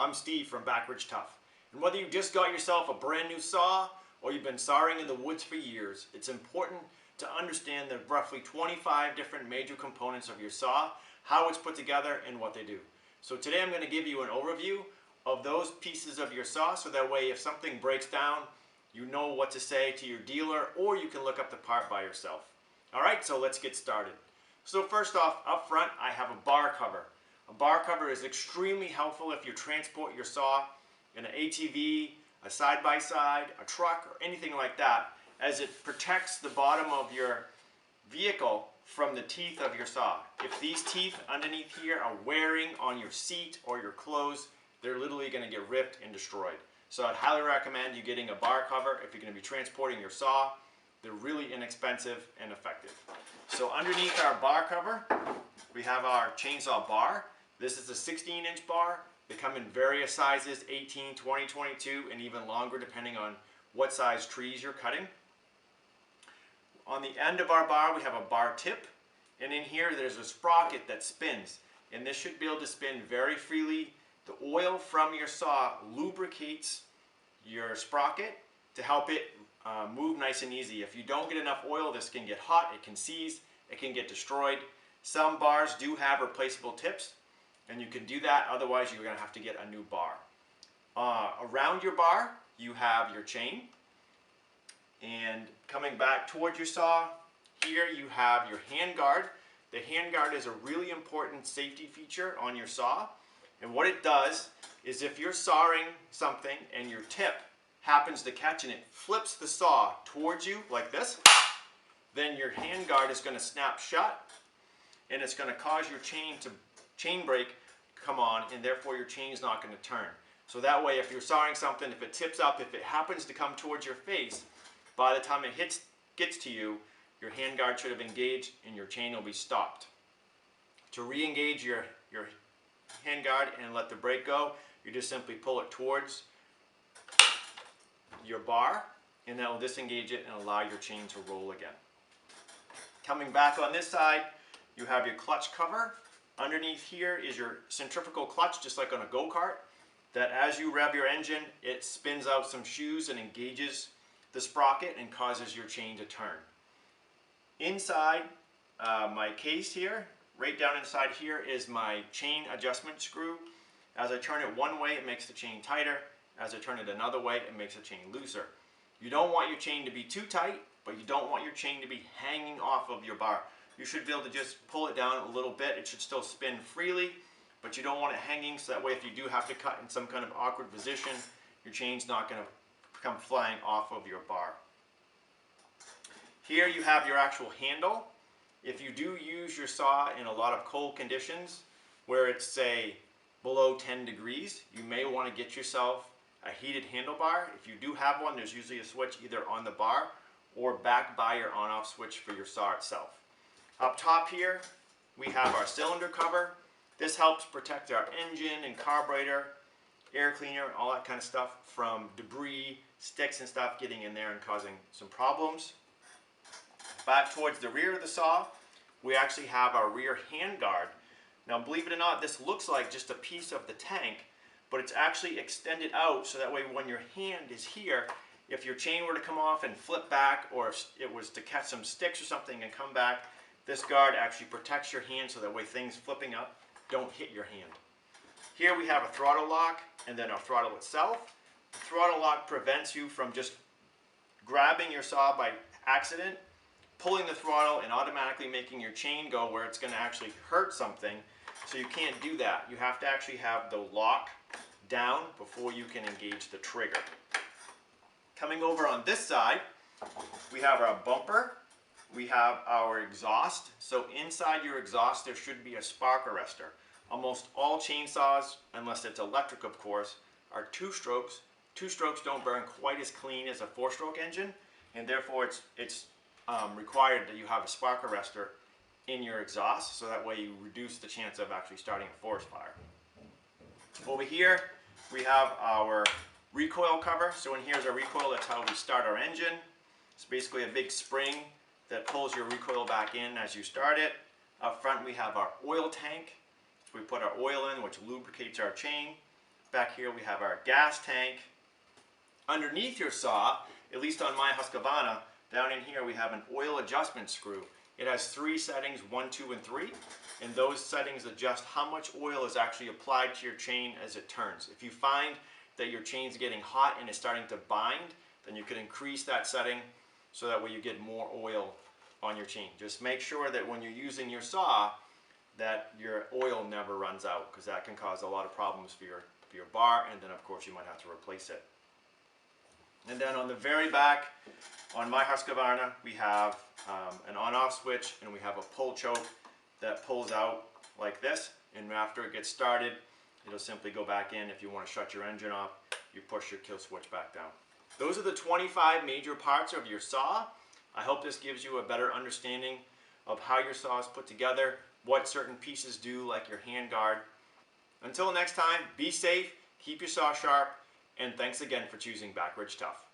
I'm Steve from Backridge Tough. And whether you just got yourself a brand new saw or you've been sawing in the woods for years, it's important to understand the roughly 25 different major components of your saw, how it's put together, and what they do. So today I'm going to give you an overview of those pieces of your saw so that way if something breaks down, you know what to say to your dealer, or you can look up the part by yourself. Alright, so let's get started. So first off, up front I have a bar cover. A bar cover is extremely helpful if you transport your saw in an ATV, a side-by-side, a truck, or anything like that, as it protects the bottom of your vehicle from the teeth of your saw. If these teeth underneath here are wearing on your seat or your clothes, they're literally going to get ripped and destroyed. So I'd highly recommend you getting a bar cover if you're going to be transporting your saw. They're really inexpensive and effective. So underneath our bar cover, we have our chainsaw bar. This is a 16-inch bar. They come in various sizes, 18, 20, 22, and even longer depending on what size trees you're cutting. On the end of our bar, we have a bar tip. And in here, there's a sprocket that spins. And this should be able to spin very freely. The oil from your saw lubricates your sprocket to help it move nice and easy. If you don't get enough oil, this can get hot, it can seize, it can get destroyed. Some bars do have replaceable tips, and you can do that, otherwise you're going to have to get a new bar. Around your bar, you have your chain, and coming back towards your saw, here you have your hand guard. The hand guard is a really important safety feature on your saw, and what it does is if you're sawing something and your tip happens to catch and it flips the saw towards you like this, then your hand guard is going to snap shut, and it's going to cause your chain brake come on, and therefore your chain is not going to turn. So that way, if you're sawing something, if it tips up, if it happens to come towards your face, by the time it gets to you, your hand guard should have engaged and your chain will be stopped. To re-engage your hand guard and let the brake go, you just simply pull it towards your bar, and that will disengage it and allow your chain to roll again. Coming back on this side, you have your clutch cover. Underneath here is your centrifugal clutch, just like on a go-kart, that as you rev your engine, it spins out some shoes and engages the sprocket and causes your chain to turn. Inside my case here, right down inside here, is my chain adjustment screw. As I turn it one way, it makes the chain tighter. As I turn it another way, it makes the chain looser. You don't want your chain to be too tight, but you don't want your chain to be hanging off of your bar. You should be able to just pull it down a little bit. It should still spin freely, but you don't want it hanging, so that way if you do have to cut in some kind of awkward position, your chain's not going to come flying off of your bar. Here you have your actual handle. If you do use your saw in a lot of cold conditions, where it's say below 10 degrees, you may want to get yourself a heated handlebar. If you do have one, there's usually a switch either on the bar or back by your on-off switch for your saw itself. Up top here, we have our cylinder cover. This helps protect our engine and carburetor, air cleaner, all that kind of stuff from debris, sticks and stuff getting in there and causing some problems. Back towards the rear of the saw, we actually have our rear hand guard. Now, believe it or not, this looks like just a piece of the tank, but it's actually extended out so that way when your hand is here, if your chain were to come off and flip back, or if it was to catch some sticks or something and come back, this guard actually protects your hand so that way things flipping up don't hit your hand. Here we have a throttle lock and then our throttle itself. The throttle lock prevents you from just grabbing your saw by accident, pulling the throttle and automatically making your chain go where it's going to actually hurt something. So you can't do that. You have to actually have the lock down before you can engage the trigger. Coming over on this side, we have our bumper. We have our exhaust. So inside your exhaust there should be a spark arrestor. Almost all chainsaws, unless it's electric of course, are two strokes. Two strokes don't burn quite as clean as a four-stroke engine, and therefore it's required that you have a spark arrestor in your exhaust, so that way you reduce the chance of actually starting a forest fire. Over here we have our recoil cover. So in here is our recoil. That's how we start our engine. It's basically a big spring that pulls your recoil back in as you start it. Up front we have our oil tank. So we put our oil in, which lubricates our chain. back here we have our gas tank. Underneath your saw, at least on my Husqvarna, down in here we have an oil adjustment screw. It has 3 settings, 1, 2, and 3, and those settings adjust how much oil is actually applied to your chain as it turns. If you find that your chain's getting hot and it's starting to bind, then you can increase that setting so that way you get more oil on your chain. Just make sure that when you're using your saw that your oil never runs out, because that can cause a lot of problems for your bar, and then of course you might have to replace it. And then on the very back, on my Husqvarna, we have an on-off switch, and we have a pull choke that pulls out like this, and after it gets started, it'll simply go back in. If you want to shut your engine off, you push your kill switch back down. Those are the 25 major parts of your saw. I hope this gives you a better understanding of how your saw is put together, what certain pieces do, like your hand guard. Until next time, be safe, keep your saw sharp, and thanks again for choosing Back Ridge Tough.